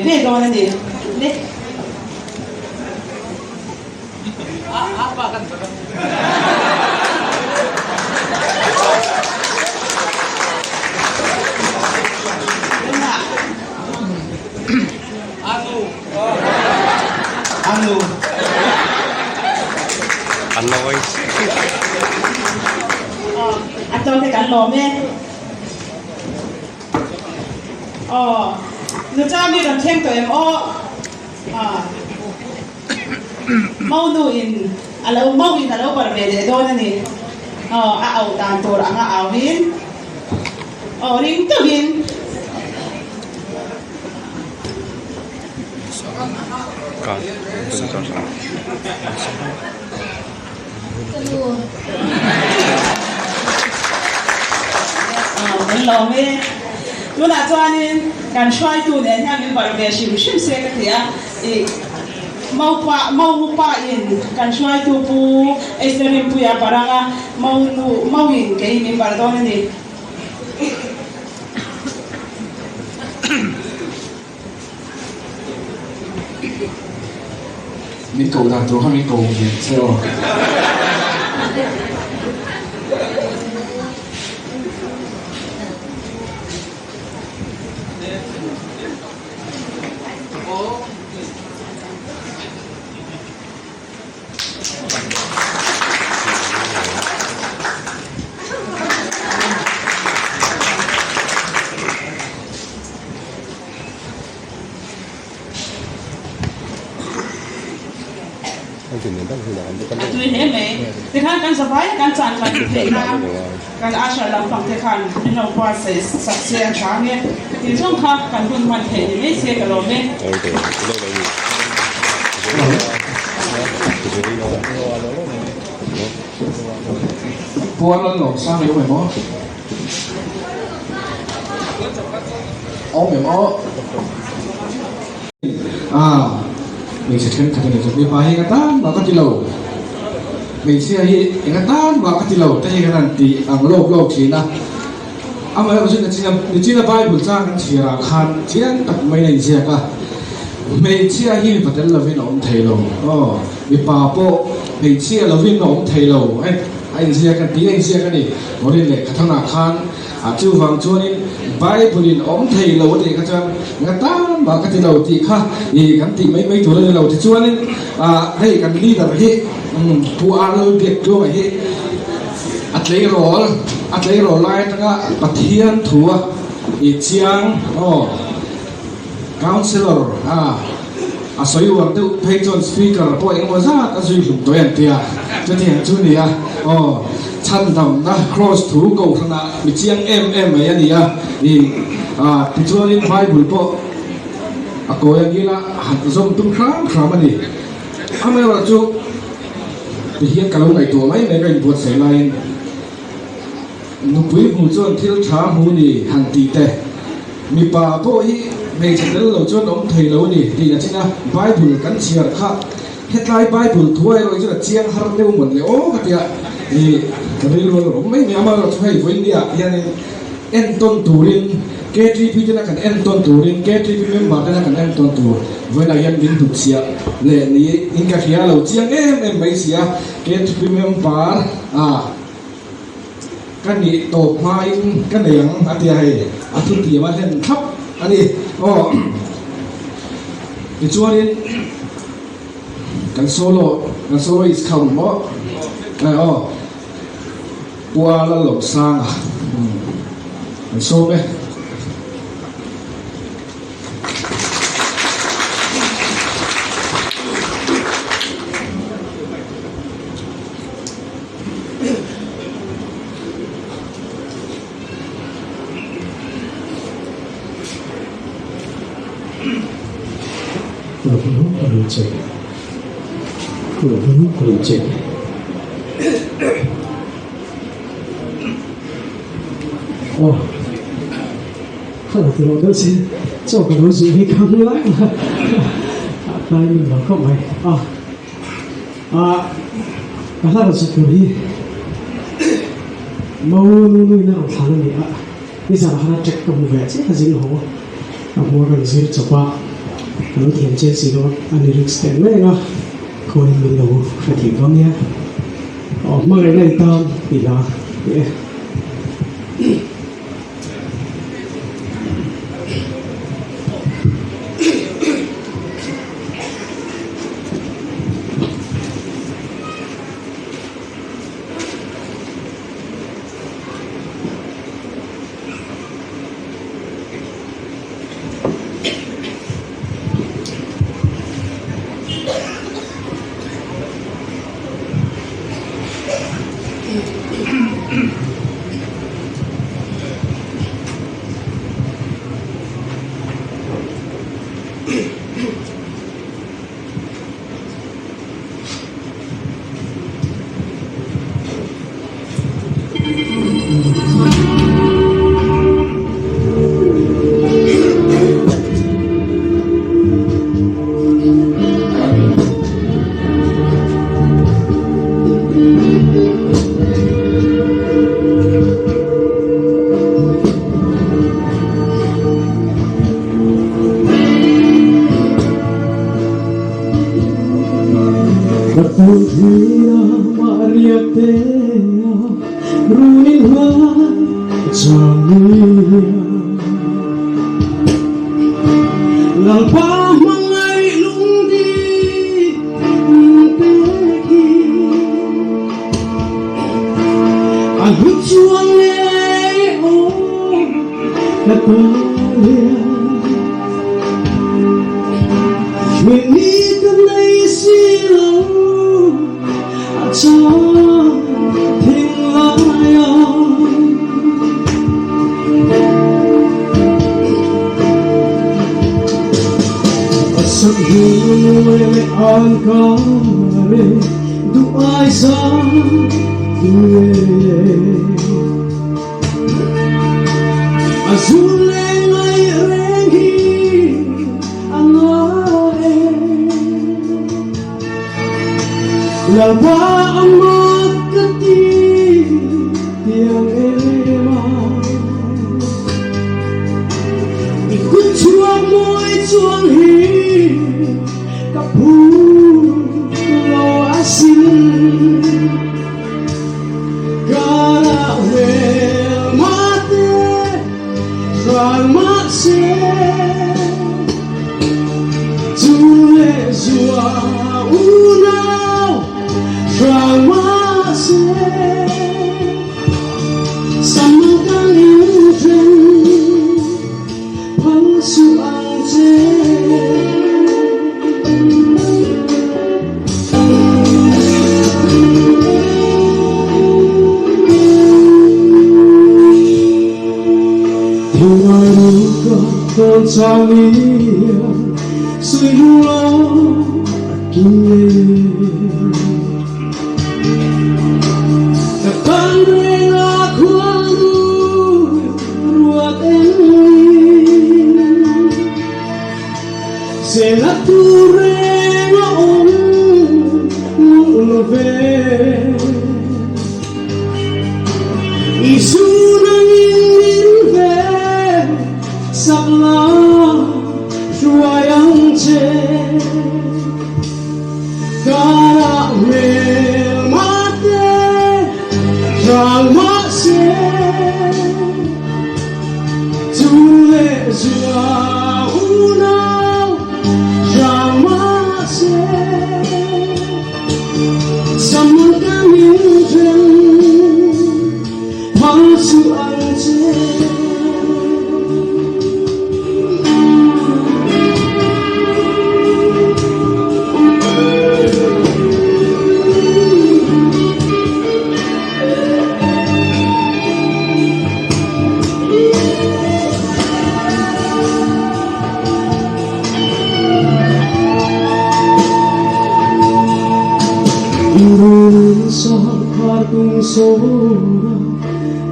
về rồi này đi đi apa kan anu Noise. atau cái cắn lò mẹ nó cha mi làm thêm tụi em mau nuin alo mau in alo berbeda doa ni au tantor anga awin ring tu bin Kan, bentar. mình lo mẹ lúc nào cho nên cần xoay tu nên theo những bảo vệ sự sinh sẽ cái gì mau pa in kan suai tu pu esterim pu ya paranga mau in ke min pardon ni mình cầu đạt rồi mình cầu gì sao tu ini me tekan kan sampai kan can tekan kan asal lampang tekan ini proses saksian kami di sana kan pun mantap ini saya kalau me puan lo sang yếu mày mó mày mó mình sẽ thêm cái này rồi bây giờ cái tan và cái lâu mình sẽ hi cái tan và cái lâu thế cái này thì ang lô chỉ na mà bây giờ chỉ là Bible trang cái chỉ là khan chỉ là tập mấy này chỉ cả mình sẽ hi bắt đầu là viên ông thầy lâu vì bà bộ mình sẽ là viên ông thầy lâu anh sẽ cái tí anh sẽ cái này có liên lệ cái thằng nào khan chú vàng chú nên Bible ông thầy lâu thì cái cái tan và cái lâu thì khác thì cái thì mấy chỗ này lâu thì chú nên đây cái leader hếtผู้อาลูเด็กด้วยอัตเลโรไล่ตั้งแต่ปะเทียนถัวอีเชียงcounselor สวยวันที่เพจอนสปีกเกอร์พวกเองว่าจะก็สวยสุดตัวอย่างเดียวจะเทียนชุดนี้ชั้นทำนะ cross ถูกเอาขนาดมีเชียงอย่างนี้นี่ที่ช่วยเรื่องไฟบุญพวกก็อย่างนี้ละหัดส่งตุ้งครั้งมันนี่ไม่ว่าจุไปเฮียกะลงไอตัวไม่ในการบวชเสลายนุบวิบูจนที่เราช้าหูนี่หันตีแต่มีป่าพวกที่ไม่ใช่แล้วเราจนองค์ไทยเรานี่ดีนะจริงนะไบเบิลกันเชียร์ค่ะเฮ็ดไลน์ไบเบิลถ้วยเราจะเชียงฮาร์เร็วหมดเลยก็เดียนี่ก็ไม่รู้เราไม่มีอะไรเราช่วยวันนี้อย่างนี้เอ็นต้นตูรินเกตรีพีจะนักกันเอ็นต้นตูรินเกตรีพีเมมเบอร์จะนักกันเอ็นต้นตูวันนี้ยังดิ้นดุเสียเลยนี่อินกับเฮียเราเชียงไม่เสียเกตรีพีเมมเบอร์กันนี่ตกมาอินกันเดียงอันที่ให้อันที่มาเล่นทับอันนี้อีกส่วนนึงกันโซโล่อีสคาวน์ปัวละหลบสร้างกันโซไหมKurucek. Kalau tidak ada sih, coba dulu sih kamu lah. Apa ini kok mai? Kalau ada sekali, mau nunu ini orang sana ni ini salah cek kamu baca hasil hawa, kamu akan sih coba Nó thiền trên gì đó anh đi được xem này nó coi mình đâu phải thiền không nhé mà cái này tao bị là Maria Tea ruin hai jamia lalpa mangai lungdi peki aku chuang le o katalia Meni kanai silo cho thình lại sắc hương mê an ca rê du ai sa duê azul ngai rengi anae la ba amat kati tiang ema ikut chuang moi chuang hi kapu lo asin gara wel mate ral mase tule zua unao Ramase Samagang yudren Pangsu anje Tinggal duka kon changia Suyulo akiye Se la torre on lo ve I sunang inve sakla suayang che kara me mate rang mase tule zua Samagang yudren Pangsu anje Indonesia kartung sora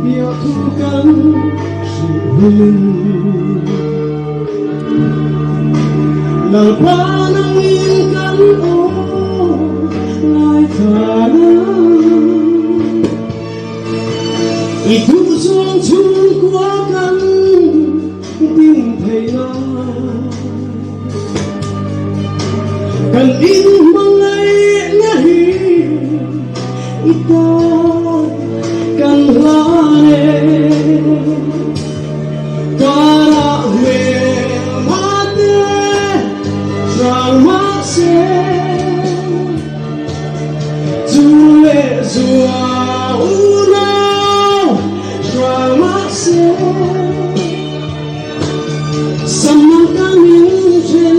biarkan sini lalpanang inkan oh lai tanah itu song chun kuakan ting thầy na kan in mangai nahi ita kan lare kara me mate ramase zule zua una ramase Samang kaming jen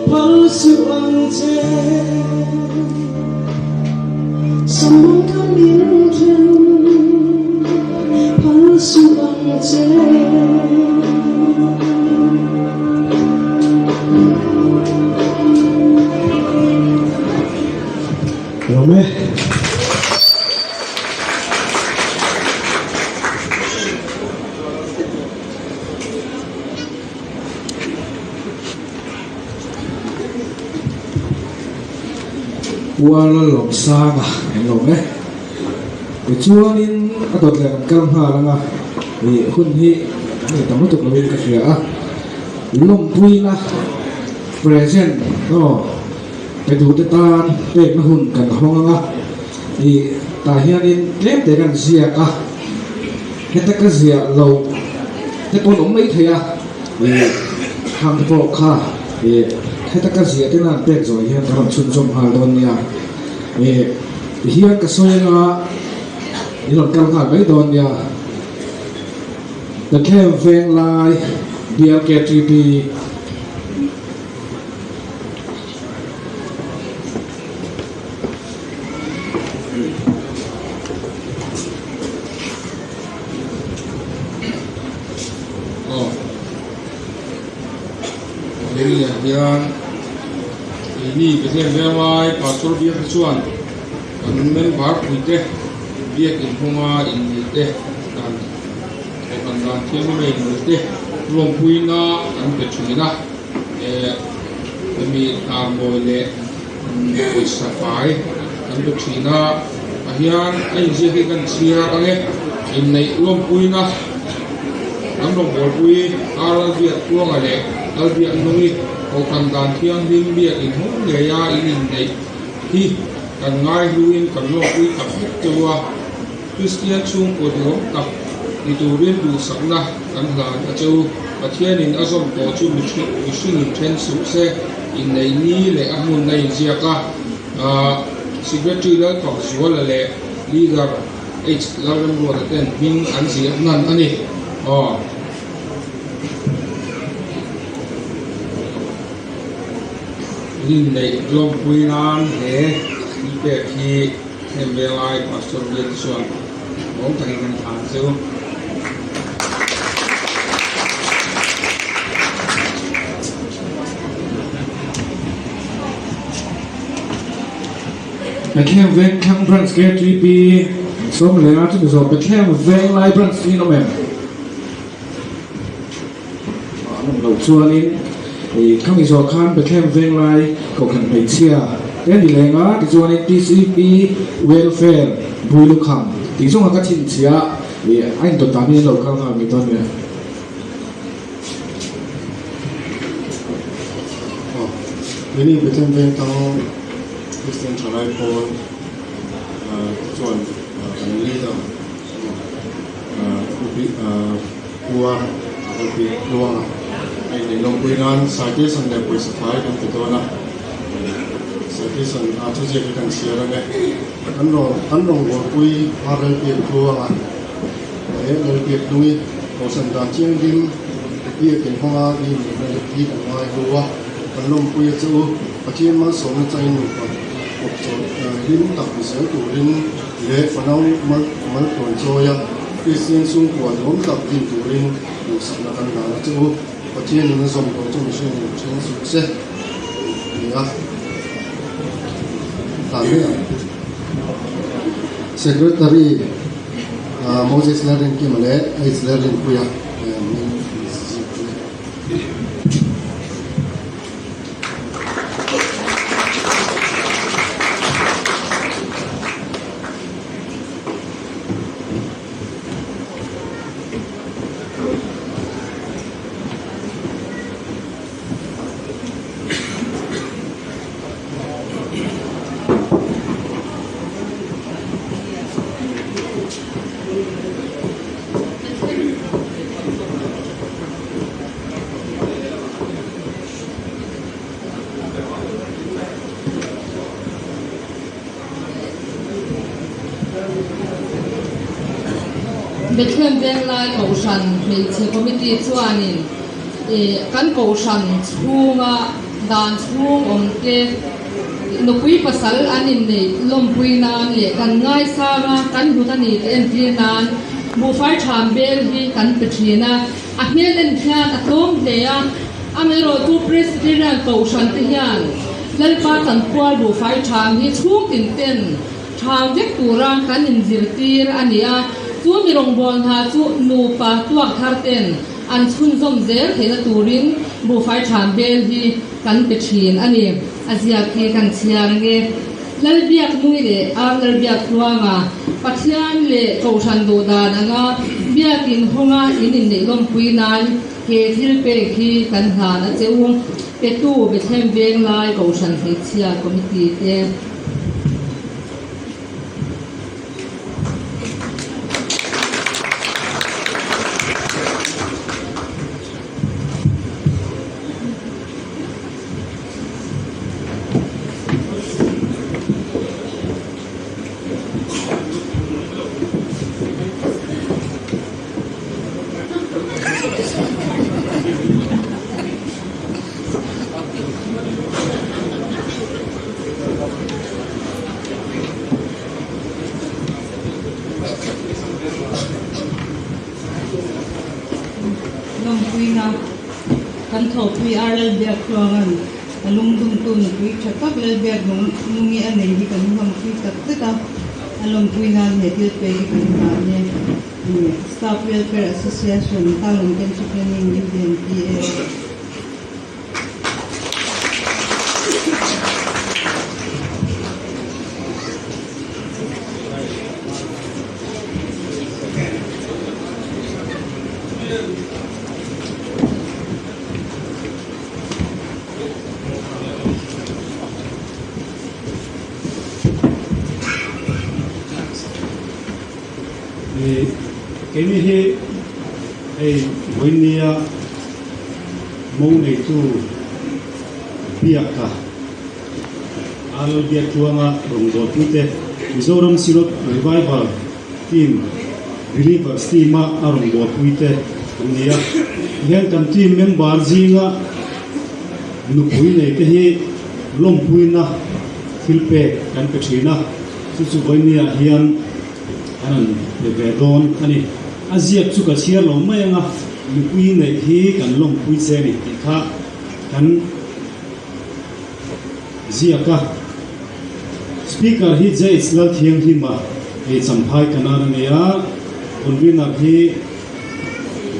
palsu ang jen Samang kaming jen palsu ang jen Rome wala lom sanga en lom ne ke chuanin adot le kan ha langa ni hun hi ni tamu tuk lawin ka khia a lom puina present no pe du te tan pe na hun kan honga ni ta hianin tlem te kan sia ka heta ka sia lo te pon om mai thaya ni ham te po kha ni heta ka sia te nan pek zo hian karam chun chom hal don nia ni hian ka soinga ni lon kal kha mai don nia the came veng lai BLK3P hian ini ke sen lewai pastor biak chuan kan men bar puite biak in hunga in te kan dan thiam me in te lom puina an pe china mi ta mole oi safai an pe china hian ai je ke kan sia ane in nei lom puina an lom bol pui ala biak tuang ale al biak nungi o kan dan thiang ding biak in hung le ya in nei hi kan ngai luin kan lo pui tak tewa Christian chung ko dong tak iturin du sakna kan hlan a cheu pathian in azom to chu mi shin in then su se in nei ni le a mun nei ziaka secretary la to zuala le leader h laram ro ten min an si nan ani in nei lom puinan he ipe khiembelai pastor biak chuan ong thang kan than cheu Became veng kang branch K3P som le na tu so became veng lai branch ni no mem lo chuanin kang iso khan became veng lai ko kan pai chia cái gì lên á thì cho nên TCP welfare bùi lục hằng thì xong các chính trị vì anh tôi tạm nhiên lâu cao là mình toàn vậy ini betul betul tang Christian Chalai Paul John Kanelida Kuwa Kupi Luang ini lompuinan sakit sampai puisi fai dan ketona Kisan atau jadi kan siaran anrong berpui hari biak luang biak dungi kosan dan ciang dim biak yang hanga di biak mai luang anrong pui tu pacian mas som cain lim tak bisa turin le panau mal konsoya Christian sung kuat rom tak di turin usanakan nana tu pacian ini som konso mesin mesin sukses ya Secretary Moses Laden Kimale, Ais Laden Kuya. Bethlem Deng Lai Kaushan Meche Committee chuanin kan Kaushan chunga dan chung omte nopui pasal anin nei lompui nan le kan ngai sanga kan hutani entry nan bu fai tham bel hi kan petrina a hmel en khian atom leya amero tu president Kaushan te hian lalpa kan kwal bu fai tham hi chung tin ten tham vek turang kan inzir tir ania chu mirong bol ha chu nu pa tuak thar ten an chun zom zer thena turin bu fai tham bel hi kan petrin ani azia ki kan chiar nge lalbiak nui le lalbiak tuanga pathian le Kaushan do dan anga biakin honga inin nei lom puinan ke thil pe khi kan han a cheung pe tu Bethlem Deng Lai Kaushan Hechia Committee te kan thau pui aral biak khuangan alung dum tu nu pui chatak le biak nungi anei hi kan hom pui tak ta along pui na ne ti pe hi kan na ne Staff Welfare Association talong kan planning DMPA cái này thì bên này mong này tu biak cả alo biak chuanga rong do pute Mizoram Silot Revival Team Believers Team a rong do pute nia hian kan team member zinga nu pui nei te hi lom pui na filpe kan pe thina chu bên này hian anh về đón anh Asia chú cả chia lỏng mấy anh lục quy này thì cần lỏng quy xe này thì khác cần Asia cả speaker hi dây Islam thiêng hi mà thì sắm phai cái nào này á còn viên nào thì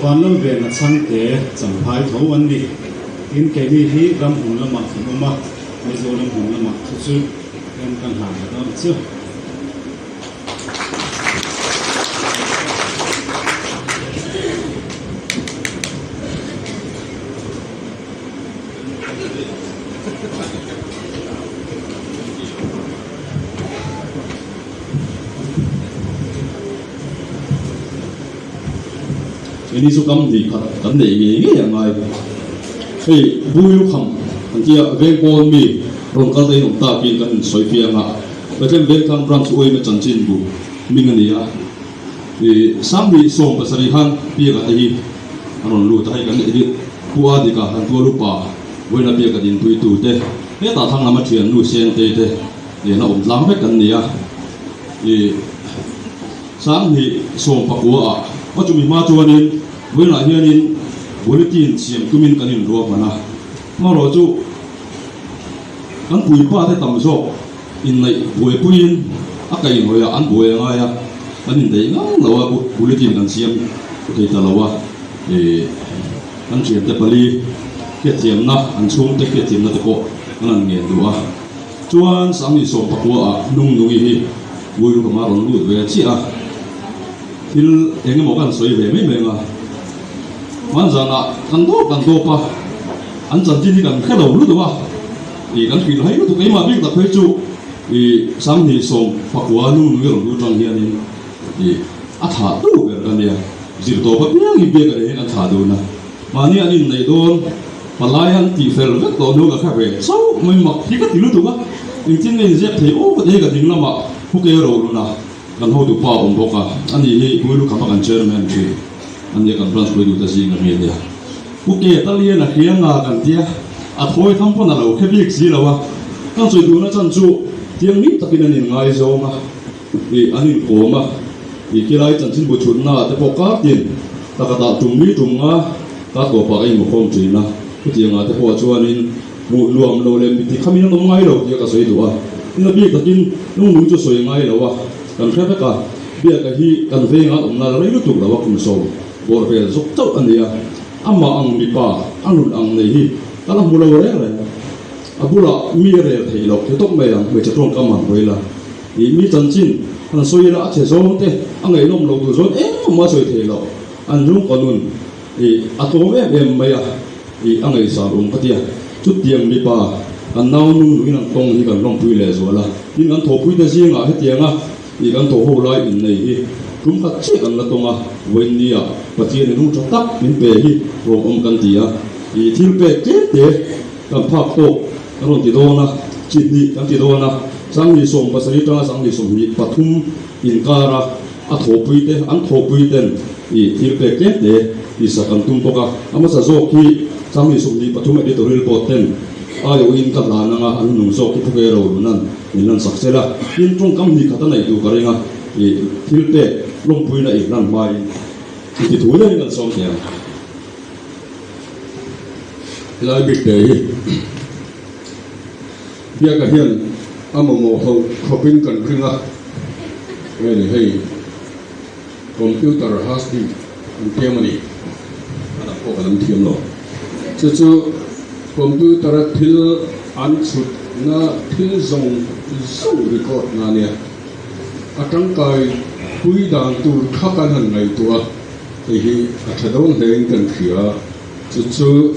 van lâm về là sang thế sắm phai thấu anh đi in cái này thì ram hùng là mặt mà bây giờ ram hùng là mặt chút em cần hàng đó chứ ini sukam di kan de nge yang ai hey buyu kham antia vengpon mi rongkal dei nong ta pin kan soi pianga Bethlem Deng branch oi me chanchin bu mingania e samri song pasari han pi ga hi anon lu tai kan edit puwa di ka han tu lu pa wena pi ka din tui tu te he ta thang nama thian nu sen te te ye na lang ve kan nia e samri song pa kuwa a chumi ma chuanin wena hianin bulletin siam kumin kanin ro mana maro chu kan pui pa te tam zo in nei boi puin akai hoya an boi nga ya anin dei ngang lawa bulletin kan siam ke ta lawa e an chiam te pali ke chiam na an chung te ke chiam na te ko an nge duwa chuan sami som pakwa a nung nungi hi boi ru ma ron lu ve chi a til enge mo kan soi ve me nga man zana kan do pa an chan tin kan khalo lu do wa i kan pil hai tu kai ma bi ta phei chu i sam ni som pakwa nu nu ro lu tang hian i a tha tu ver kan ya zir to pa piang i be ka re an tha do na mani anin nei don palayan ti fel vek to nu ka kha ve so mai mak hi ka ti lu tu wa in tin nei je thei o ka de ka ding lama hu ke ro lu na kan ho tu pa om boka ani hi builu khama kan chairman chi ani kan branch pui du ta si na mi dia uke talia na khianga kan tia a thoi tham pon na lo khebik si lawa kan soi du na chan chu tiang ni takin ani ngai zo ma e ani ko ma e kilai chan chin bu chun na te poka tin takata tummi tunga ta ko pa ai mo khom chi na ku tianga te po chuanin mu luam lo le mi ti khamina no ngai lo ya ka soi du a ina bi takin nung nu chu soi ngai lo wa kan khebe ka bia ka hi kan venga omna rei lu tu lawa kum so bor pe zok tau ania ama ang mi pa anul ang nei hi kala mulo re re abula mi re thei lo ke tok me ang me chatong kam man boila i mi chan chin an soi la che zo te angai nom lo du zon ma soi thei lo an jung konun i atome em me ya i angai sa rum patia chu tiang mi pa an nau nu in ang tong hi kan long pui le zo la in an tho pui te zinga he tianga i kan tho ho lai in nei hi kum ka che kan la tonga wen nia patien nu cha tak min pe hi ro om kan tia i thil pe ke te kan phak to ron ti do na chit ni kan ti do na sang ni som pasari ta sang ni som ni pathum in kara a tho pui te an tho pui ten i thil pe ke te i sa kan tum poka ama sa zo ki sang ni som ni pathum editorial pot ten ayo in ka la na nga an nung zo ki phuke ro nan in nan sak sela in trong kam ni khata nai du karenga i thil pe long pui na i nan mai ti thu le nan som ya lai bit te hi bia ka hian amamo ho khopin kan kringa ni hei computer has been in Germany ana ko kan thiam lo chu computer thil an chut na thil zong record na ne atang kai pui dang tu khakan han ngai tua hi athadong hen kan khia chu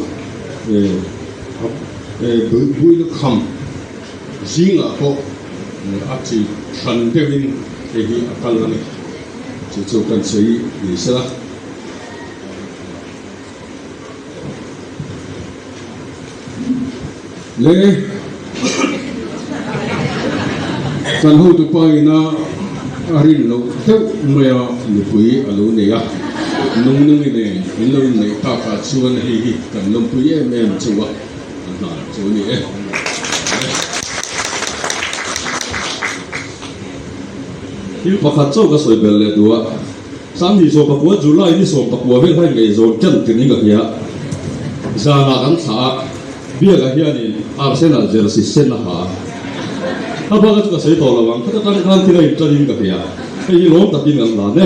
bui lu kham zinga ko achi than devin hi akal ni chu kan sei ni sa le kan ho tu pai na arin lo teu maya ni pui alu ne ya nung nung ni in lo nei ta ka chuan hi kan lom pui em chuwa na chu ni il pakhat cho ka soi bel le duwa sam ni so pakwa July ni so pakwa vel hai ngai zo kan tin ga ya za na kan tha bia ga hian in Arsenal jersey sen na ha aba ga ka sei to lawang ka kan ti lai trin ga ya ei lo ta tin ang la ne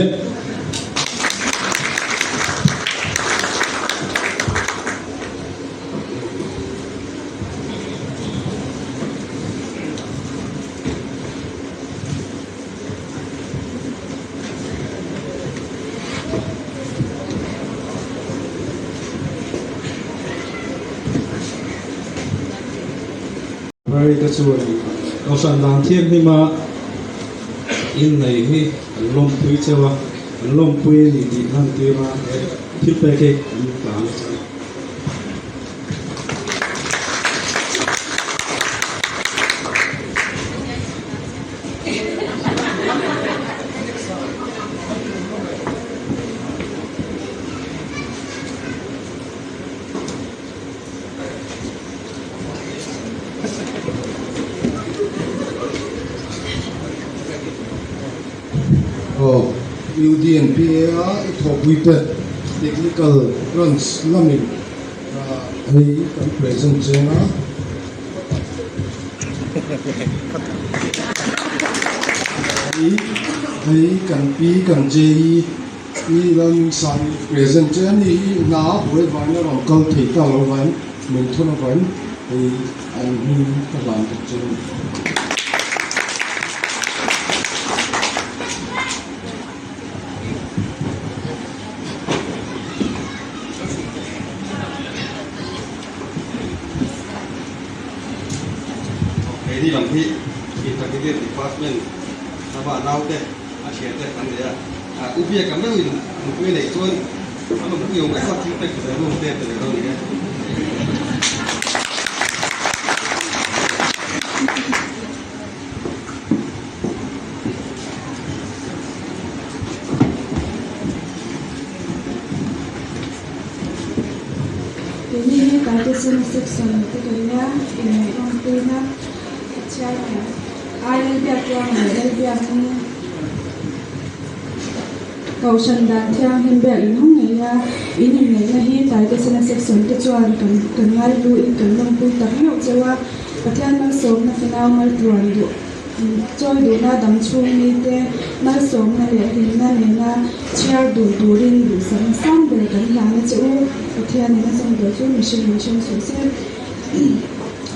Rồi ta chuồn cầu sản làng thiên hi mà in này hi lom pui chewa lom pui ni di nan ti ma thil pe ke làng UDNPA ithopite technical runs lamin hei kan present chenga hei kan pi kan jei i lam san present chen ni na hoi van na rom kal thei ta lo van min thuna van hei an ni ka lan chen đi làm thị Integrated Department là bạn nào thế à chuyện thế anh đấy à ưu việt cảm ơn một người này luôn nó một nhiều cái phát triển của luôn tên từ đâu đấy tại cái section cái này in on pin na cha ai lên bia quang này lên bia cầu sân đàn theo hình bia in không này ya in hình này là hi tại cái section cái chuan cần ngay lu in cần long pui tập hiệu cho và theo nó sống nó phải nào mà tuần được trôi đủ na đắm chung đi te na sống na lệ hình na lệ na chair đủ đủ rin đủ sáng sáng về cái làm nó chịu và theo này nó xong rồi chung mình xong số xem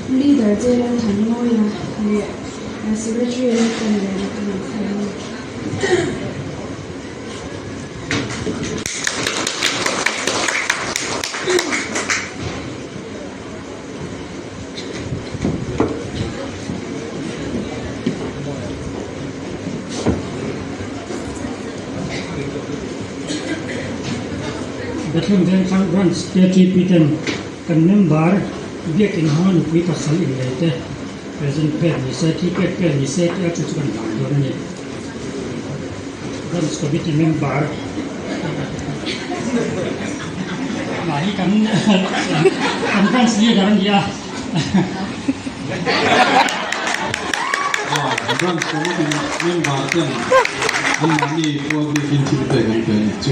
leader chơi lên thành ngôi là secretary lên cần là Betul dan kan setiap pitan kan member dia kena pui pasal ini le present pen ni saya tiket pen ni saya dia cuci kan orang ni kan sebagai member lagi kan sendiri dalam dia Brand sebagai member kan ini buat bikin cerita kan tu.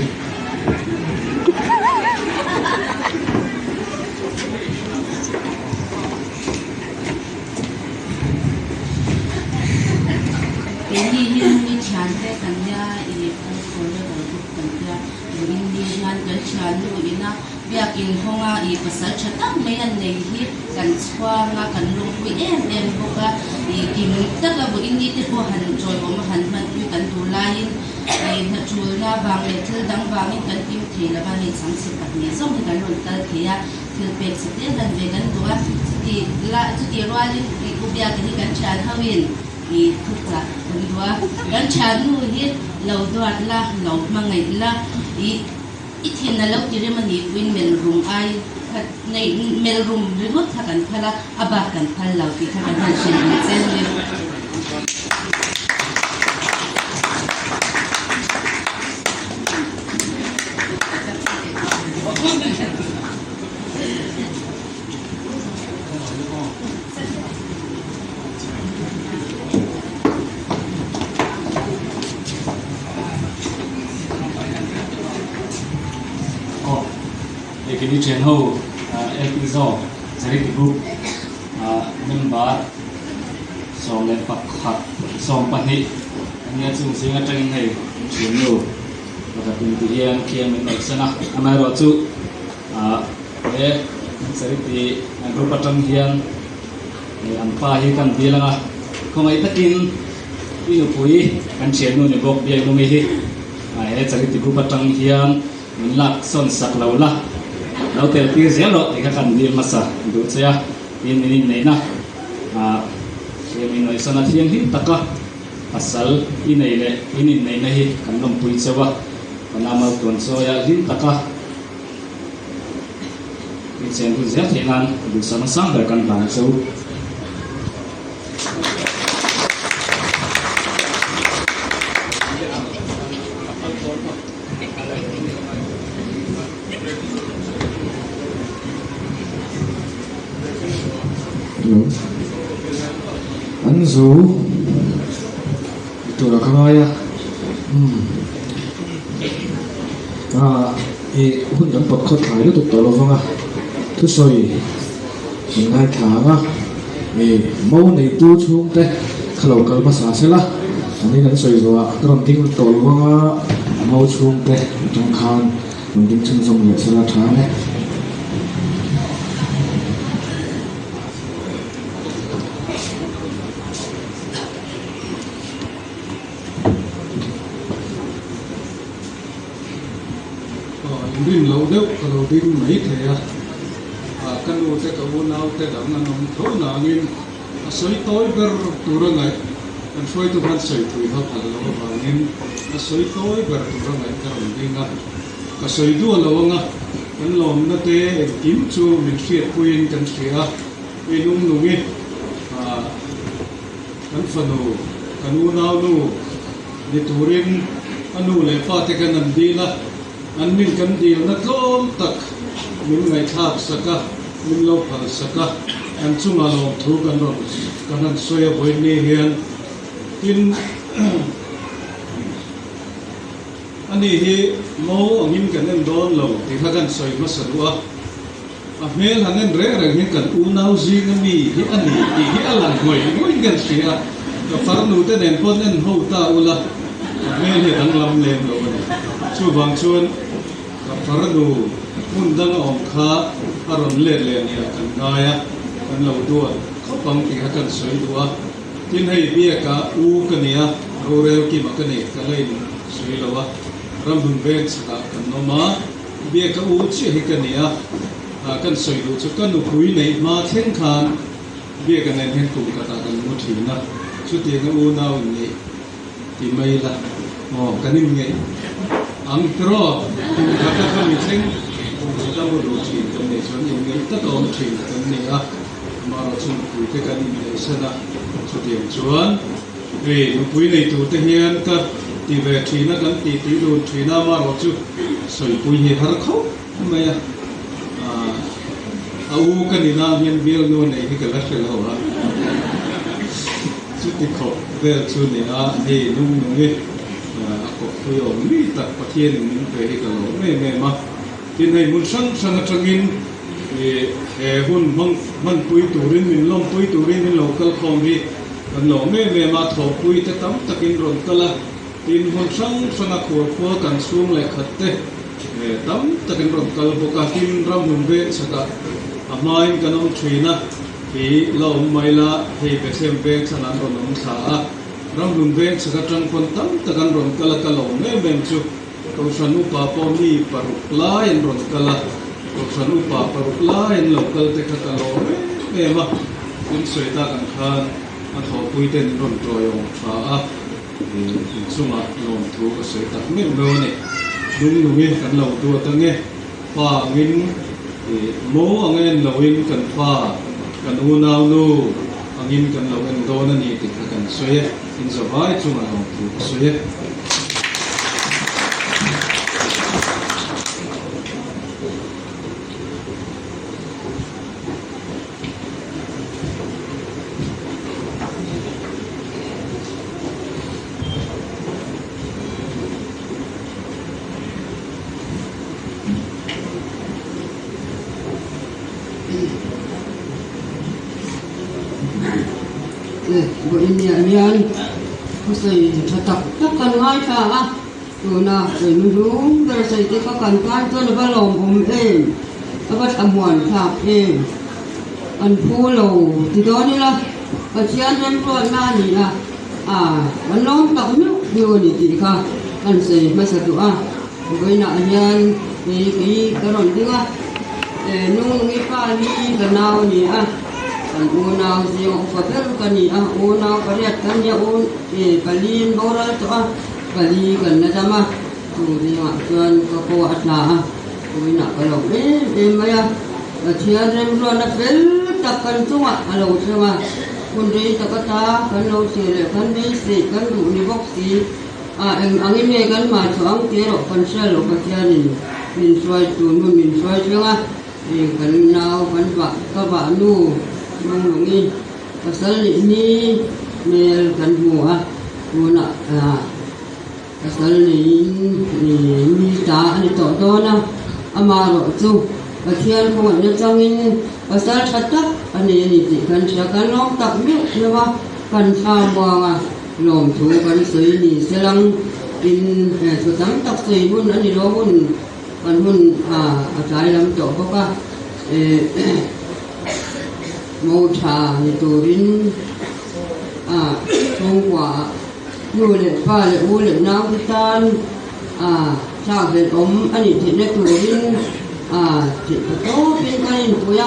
Ini chante kanya ini portfolio dari kanya ini dengan chante ini biakin honga ini pasal chatang mayan nehi kan swanga kan lungui buka ini taga bu ini tu han joy han kan tulain na chulna bang metal dang bangin kan tim thela bani samsi patni som kan lontal thia tilpek site dan vegan dua ti roalin ku biakin kan chan hawin i thukla dua gan chanu hi lo doat la lo mangai la i ithin na lo tire mani win mel room ai nei mel room ringot thakan phala aba kan phal lo ti thakan han shin chen le Kini channel episode dari group member song dan pakhat song pani ini chung singa training hai channel pada pintuan kiam ini sana amai rocu dari di group patang hian ampa hi kan bilang komai takin ini pui kan channel ni bok biang numi hi dari di group patang hian menlak son saklaulah lau tel tir zelo ika kan dir masa du chaya in nei na min noi sana thiang hi taka asal inei le in nei na hi kan lom pui chawa panamal ton so ya hin taka in chen du zia thenan du sana sang ber kan ban so Anzu itu lah kaya hun yang pot kot thai itu tolong vanga tu soi ngai thanga mau nei tu chung te kalau kal masa sela ani nan soi zo tron ting tol vanga mau chung te tong khan mungkin chung som le sela thanga lâu đâu kalau đi mấy thế căn hộ thế cả vô nào thế đám anh ông thấu nào nghiên soi tối ber turun này anh soi tu han soi tu ha phật lâu và nghiên soi tối ber turun này cái ông đi ngắt cái soi đua lâu ngà anh lom nó thế kiếm chu mình phiệt quên chân phiệt quên nung nghiên anh phần hồ căn hộ nào nu đi turin anh nu lại pha thế cái nằm đi là anh mình cần điều nó tóm tắc những ngày tháp saka min lo phal saka an chunga lo thu kan han soya voi ni hian tin ani hi mo angin kan en don lo ti kha kan soi ma sarua a mel hanen re hin kan u nau zi na mi hi ani ti hi alang moi kan sia ka farnu te nen pon en ho ta ula mel hi dang lam len lo ni chu bang chuan ka farnu mun dang om kha aron le ni kan ngaya kan lo tua kho pam ti kha kan soi tua tin hei bia ka u kania ro rel ki ma kani ka lein soi lo wa ram bun ven saka kan no ma bia ka u chi hi kania kan soi lu chu kan nu pui nei ma then khan bia kan nen hen kum ka ta kan mu thi na chu ti na u na ni ti mai la mo kanim nge ang tro tu ka ka mi theng ta bo lu chi kan ne chon ni nge ta to thi kan ni a ma ro chu pui te kan ni le sana chu ti chuan re nu pui nei tu te hian ka ti ve thi na kan ti lu thi na ma ro chu soi pui hi har kho mai a au kan ni na hian bil no nei hi ka la fel ho ha chu ti kho vel chu ni a he nu nge a ko pui o mi ta pathian ni pe hi ka lo me ma tin nei mun sang atangin hun man pui turin min lom pui turin min local khom hi kan lo me ma tho pui te tam takin ron kala tin hun sang a khur kan sung le khatte tam takin ron kal boka tin ram hun ve saka amain kanom thina hi lo maila he besem ve sanan ron om tha ram hun ve saka tang kon tam takan ron kala kalo me chu ko sanu pa po ni paruk lai ron kala sanu pa paruk lai local te kha kalo me ma tin soi ta kan khan a tho pui ten ron troyong tha a suma lom thu ka soi ta me lo ne dung nu nge kan lo tu ta nge pa ngin mo angen lo in kan pa kan u nau nu angin kan lo en do na ni ti kha kan soi in zo vai suma lom thu soi bộ in miền có xây cho tập tất cả ngay cả rồi na rồi mình đúng bây giờ xây cái các căn cái cho nó bắt lòngผมem nó bắt âm hoàn tháp em anh phu lầu thì đó đi là ở trên em rồi na gì là anh nói tập nước nhiều gì thì cả anh xây mấy sự đó với na anh cái rồi đi á nung cái pha đi cái nào gì kan unau si o papel kan ni unau pariat kan ya un palin boral to pali kan na jama tu ni ma chuan ko ko atla tu na ka lo maya thian rem ro na fel tak kan chunga alo chunga kun ri ta ka ta kan lo se le kan dei se kan du ni bok si angin me kan ma chuang te ro kan sel lo ka thian ni min swai tu nu min swai chunga kan nau kan ba ka ba nu mong lungi pasal ini mel kan mua guna pasal ni mi ta ani to na amaro chu pathian ko na changin pasal thatta ani ti kan sia kan long tak mi lewa kan tha wa lom thu kan sei ni selang in chu tam tak sei bun ani ro bun kan hun atlai lam to ko ka mô trà thì turin thông qua nuôi lệ pha lệ u lệ náo cái tan sao về ống anh thì nó turin thì có bên cái nuôi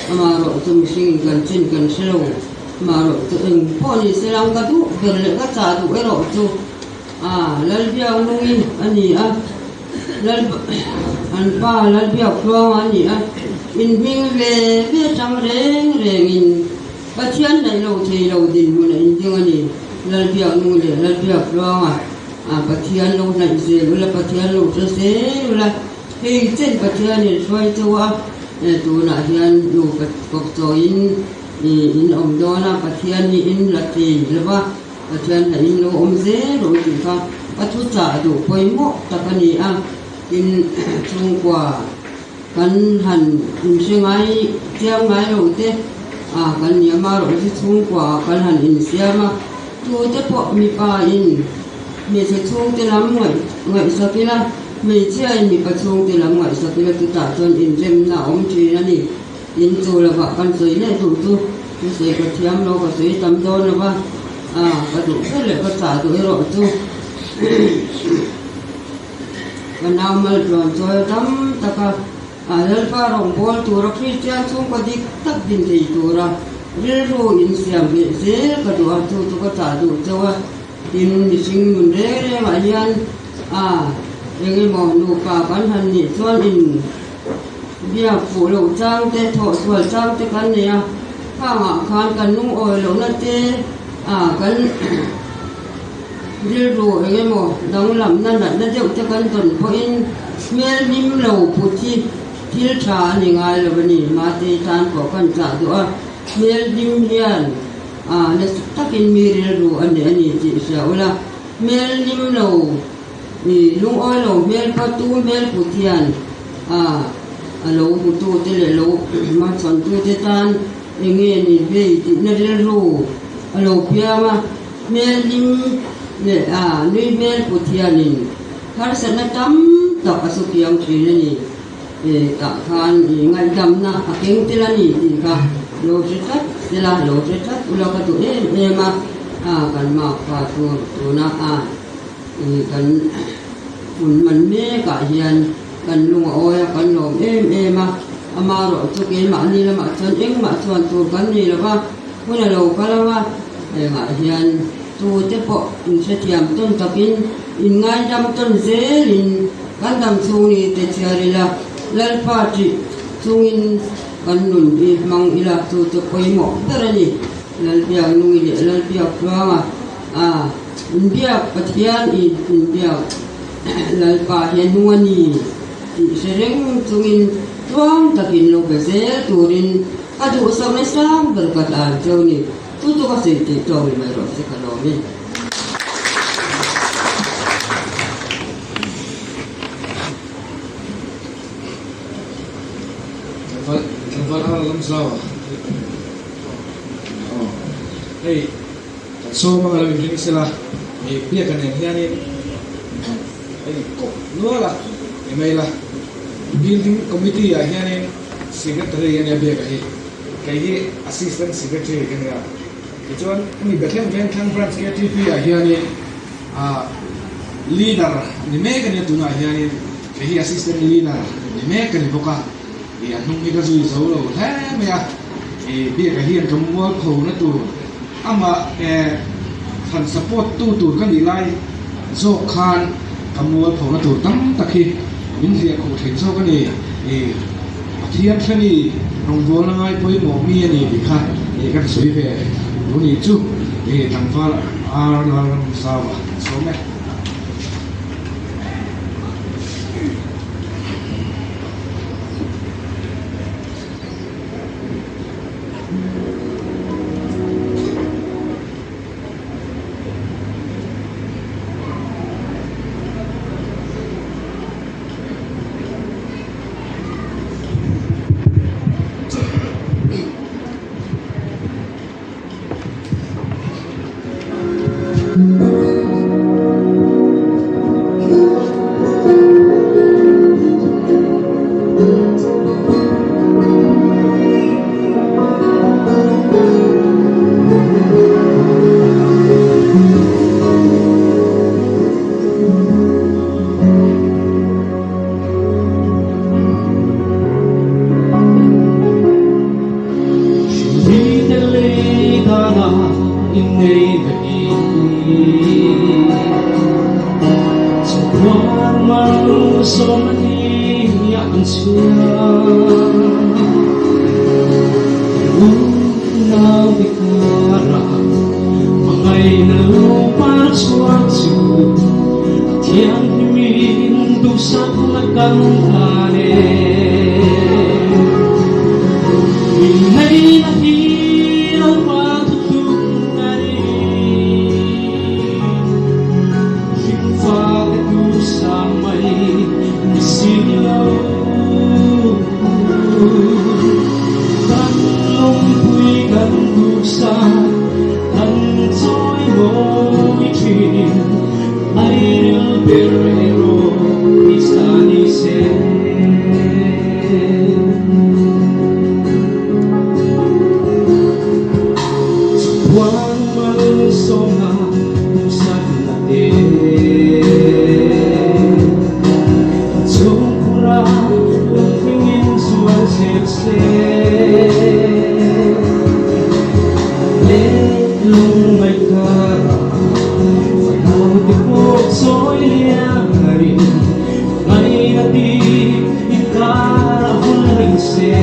mà rồi tụi sinh gần trên gần sâu mà rồi tụiพ่อนี่sẽ làm cái tu gần lệ cái trà tụi cái rồi tu lần biao nuôi anh gì lần anh pa lần biao flow anh gì in mình về biết trong rèn in bắt chân này lâu thì lâu đình muốn in tiếng anh lần biểu nuôi để lần biểu lo bắt chân lâu này dễ là bắt chân lâu cho dễ là khi trên bắt chân này xoay cho tu na hian lu kok cho in om do na pathian ni in lati lewa pathian na in lo om ze ro ti kha patu cha du poimo takani a in chung kwa kan han in singai tiam ngai ro te kan niama ro ti chung kwa kan han in siama tu te po mi pa in mi se chung te lam ngai sakila mi chia in mi pa chung te lam ngai sakila tu ta chon in rem na om chi na ni in chu la ba kan soi ne tu se ka thiam lo ka soi tam do na ba ka tu se le ka cha tu ro chu ka naw mal ron choi tam ta ka lal pa rong bol tu ra Christian chung ko dik tak din dei tu ra ril ro in siam be se ka tu ar tu ka cha tu chawa in mi sing mun re ma hian enge mo nu pa kan han ni chuan in bia fu lo chang te tho sual chang te kan ne a nga khan kan nung oi lo na te kan ril ro enge mo dang lam na deuh te kan ton pho in mel nim lo puthi thil tha ni ngai lo ni ma te tan ko kan cha du a mel nim hian na takin mi ril ro ani ti sa ola mel nim lo ni lung oi lo mel pa tu mel puthian alo tu te le lo ma chon tu te tan enge ni be ti na ril ro alo pia ma mel nim le nui mel puthianin har sana tam ta asu piang thina ni ta khan ngai dam na akeng tela ni ti ka lo jetat tela lo jetat ula ka tu ma kan ma pa tu na kan un man me ka hian kan lung oi kan lom ma ama ro chu ke ma ni la ma chon eng ma chon tu kan ni la ba huna lo ka la wa nga hian tu te po in se tiam ton takin in ngai dam ton zelin kan dam chung ni te chiari la lal pa ti chung in kan nun i mang ila tu te koi mo tarani lal bia nui le lal bia kwa in bia pathian in bia lal pa hian nuani ti sereng chung in tuang takin lo be ze turin adu sa me sam berkat a joni tu ka se ti to mai ro se ka lo mi lam sawa hey so mga lam ring sila pia kan hian ai ko no la mai la building committee hian secretary yan be ka hi kai assistant secretary kan ya chuan ni bethlem ven thang branch ke tp hian leader ni me kan tu na hian kai assistant leader ni me kan boka ya nung mi ka zui zo lo he me ya be ka hian kam mo kho na tu ama fan support tu kan ni lai zo khan kam mo kho na tu tam takhi min ria ko theng zo kan ni pathian thani rong bo la ngai poi mo mi ani bi kha kan soi ve lu ni chu tang fa la sa wa so me Thiên min du sắc căng thà sona sanate chukura lungin sual se le lung mai kara fanau de ko soi liang hari ngai na ti ikara hul se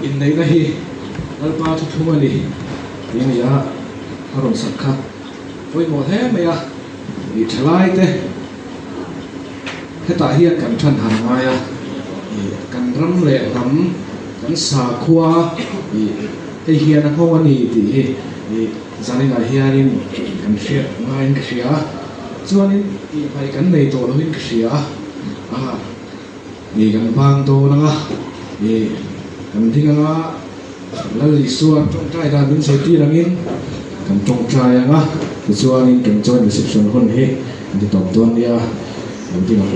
in nei na hi alpa thu thu ani ni ya haron sakha oi mo the me ya ni thlai te heta hi kan than han ma ya kan ram le ram kan sa khwa e hian a ho ani ti hi zanin a hianin kan hria ngain ka hria chuanin i pai kan nei to lo hin ka hria ni kan bang to na kan thinga lali suat trong trai da bin se ti rangin kan trong trai anga chuanin kan join reception hon he di top don ya kan thinga